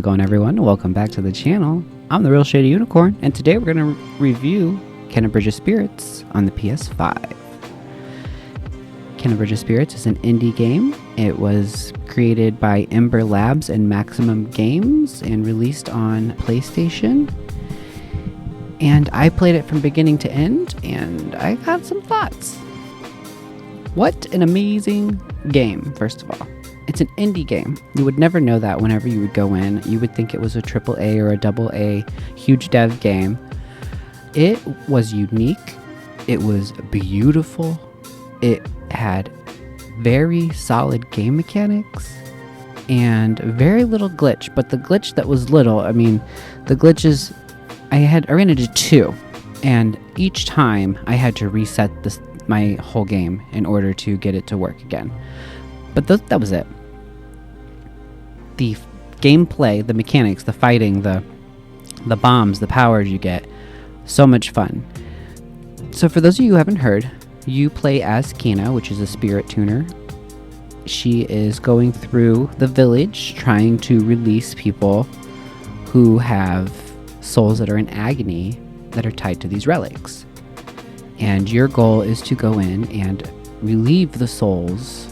it going, everyone? Welcome back to the channel. I'm the RealShadyUnicorn, and today we're going to review Kena Bridge of Spirits on the PS5. Kena Bridge of Spirits is an indie game. It was created by Ember Labs and Maximum Games and released on PlayStation. And I played it from beginning to end, and I got some thoughts. What an amazing game, first of all. It's an indie game. You would never know that whenever you would go in. You would think it was a AAA or a AA huge dev game. It was unique. It was beautiful. It had very solid game mechanics and very little glitch. But the glitch that was little, the glitches, I ran into two. And each time I had to reset my whole game in order to get it to work again. But that was it. The gameplay, the mechanics, the fighting, the bombs, the powers you get, so much fun. So for those of you who haven't heard, you play as Kena, which is a spirit tuner. She is going through the village trying to release people who have souls that are in agony that are tied to these relics. And your goal is to go in and relieve the souls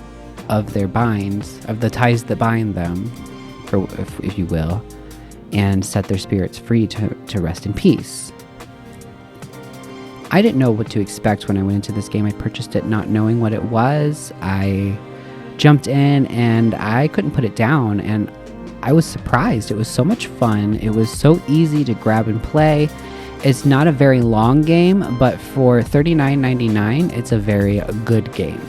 of their binds, of the ties that bind them, if you will, and set their spirits free to rest in peace. I didn't know what to expect when I went into this game. I purchased it not knowing what it was. I jumped in and I couldn't put it down, and I was surprised. It was so much fun. It was so easy to grab and play. It's not a very long game, but for $39.99, it's a very good game.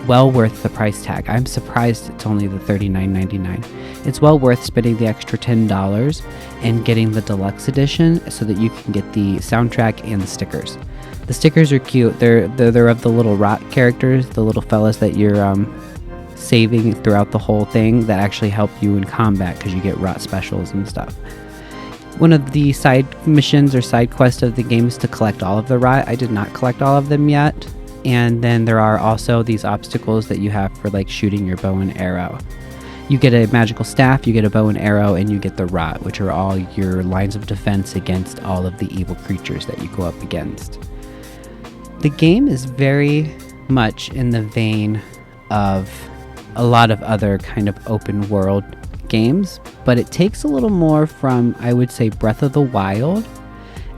Well worth the price tag. I'm surprised it's only the $39.99. It's well worth spending the extra $10 and getting the deluxe edition so that you can get the soundtrack and the stickers. The stickers are cute. They're of the little rot characters, the little fellas that you're saving throughout the whole thing that actually help you in combat because you get rot specials and stuff. One of the side missions or side quests of the game is to collect all of the rot. I did not collect all of them yet. And then there are also these obstacles that you have for like shooting your bow and arrow. You get a magical staff, you get a bow and arrow, and you get the rot, which are all your lines of defense against all of the evil creatures that you go up against. The game is very much in the vein of a lot of other kind of open world games, but it takes a little more from, I would say, Breath of the Wild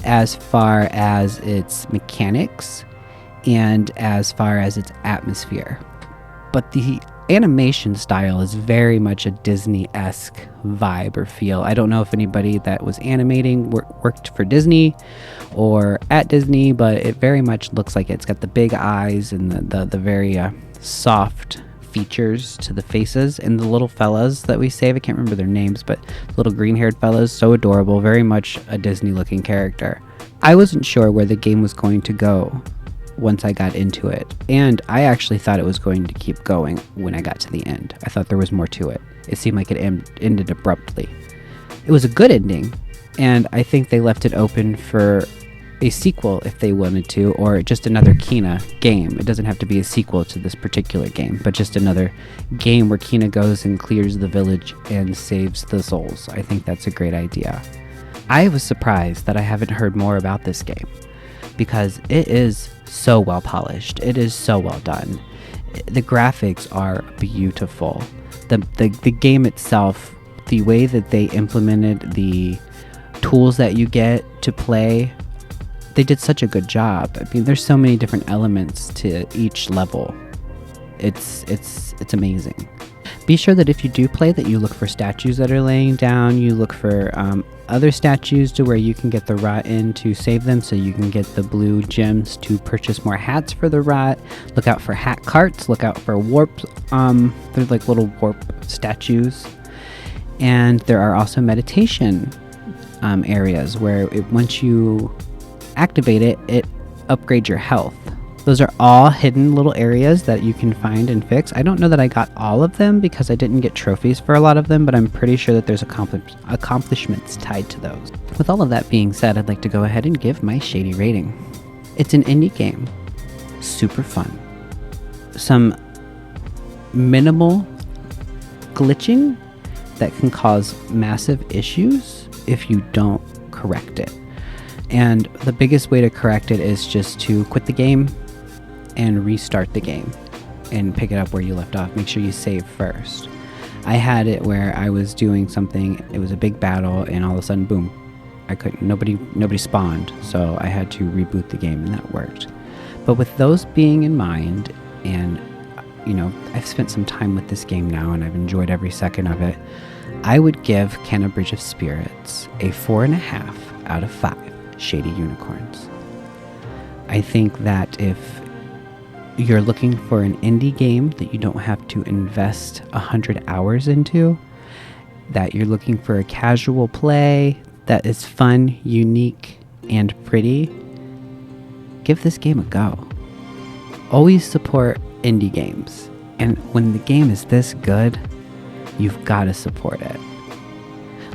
as far as its mechanics and as far as its atmosphere. But the animation style is very much a Disney-esque vibe or feel. I don't know if anybody that was animating worked for Disney or at Disney, but it very much looks like it's got the big eyes and the very soft features to the faces, and the little fellas that we save, I can't remember their names, but little green-haired fellas, so adorable, very much a Disney-looking character. I wasn't sure where the game was going to go once I got into it, and I actually thought it was going to keep going when I got to the end. I thought there was more to it. It seemed like it ended abruptly. It was a good ending, and I think they left it open for a sequel if they wanted to, or just another Kena game. It doesn't have to be a sequel to this particular game, but just another game where Kena goes and clears the village and saves the souls. I think that's a great idea. I was surprised that I haven't heard more about this game because it is so well polished. It is so well done. The graphics are beautiful. The game itself, the way that they implemented the tools that you get to play, they did such a good job. There's so many different elements to each level. It's amazing. Be sure that if you do play that you look for statues that are laying down. You look for other statues to where you can get the rot in to save them so you can get the blue gems to purchase more hats for the rot. Look out for hat carts. Look out for warps. They're like little warp statues. And there are also meditation areas where once you activate it, it upgrades your health. Those are all hidden little areas that you can find and fix. I don't know that I got all of them because I didn't get trophies for a lot of them, but I'm pretty sure that there's accomplishments tied to those. With all of that being said, I'd like to go ahead and give my Shady rating. It's an indie game. Super fun. Some minimal glitching, that can cause massive issues if you don't correct it. And the biggest way to correct it is just to quit the game and restart the game and pick it up where you left off. Make sure you save first. I had it where I was doing something, it was a big battle, and all of a sudden, boom, I couldn't, nobody spawned, so I had to reboot the game, and that worked. But with those being in mind, and you know, I've spent some time with this game now and I've enjoyed every second of it, I would give Kenna Bridge of Spirits a 4.5 out of 5 Shady Unicorns. I think that if you're looking for an indie game that you don't have to invest 100 hours into, that you're looking for a casual play that is fun, unique, and pretty, give this game a go. Always support indie games, and when the game is this good, you've got to support it.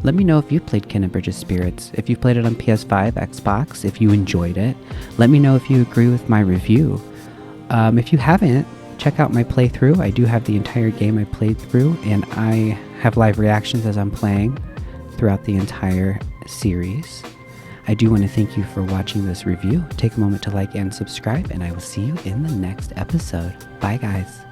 Let me know if you played Kenna Bridge of Spirits, if you played it on PS5, Xbox, if you enjoyed it. Let me know if you agree with my review. If you haven't, check out my playthrough. I do have the entire game I played through, and I have live reactions as I'm playing throughout the entire series. I do want to thank you for watching this review. Take a moment to like and subscribe, and I will see you in the next episode. Bye, guys.